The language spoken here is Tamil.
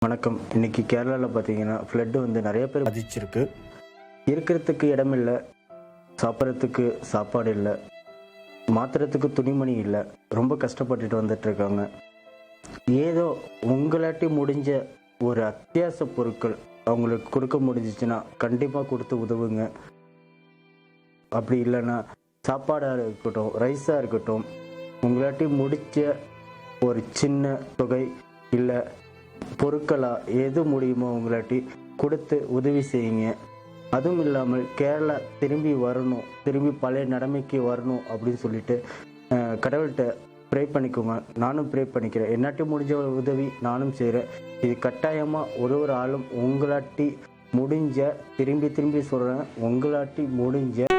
வணக்கம். இன்னைக்கு கேரளாவில் பார்த்தீங்கன்னா ஃப்ளட்டு நிறைய பேர் பாதிச்சிருக்கு. இருக்கிறதுக்கு இடம் இல்லை, சாப்பிட்றதுக்கு சாப்பாடு இல்லை, மாத்துறதுக்கு துணிமணி இல்லை. ரொம்ப கஷ்டப்பட்டுட்டு வந்துட்டுருக்காங்க. ஏதோ உங்களாட்டி முடிஞ்ச ஒரு அத்தியாவசிய பொருட்கள் அவங்களுக்கு கொடுக்க முடிஞ்சிச்சுன்னா கண்டிப்பாக கொடுத்து உதவுங்க. அப்படி இல்லைன்னா சாப்பாடாக இருக்கட்டும், ரைஸாக இருக்கட்டும், உங்களாட்டி முடிச்ச ஒரு சின்ன தொகை இல்லை பொருட்களாக எது முடியுமோ உங்களாட்டி கொடுத்து உதவி செய்யுங்க. அதுவும் இல்லாமல் கேரளா திரும்பி வரணும், திரும்பி பழைய நிலைமைக்கு வரணும் அப்படின்னு சொல்லிட்டு கடவுள்கிட்ட ப்ரே பண்ணிக்கோங்க. நானும் ப்ரே பண்ணிக்கிறேன். என்னாட்டி முடிஞ்ச உதவி நானும் செய்கிறேன். இது கட்டாயமாக ஒரு ஆளும் உங்களாட்டி முடிஞ்ச, திரும்பி சொல்கிறேன், உங்களாட்டி முடிஞ்ச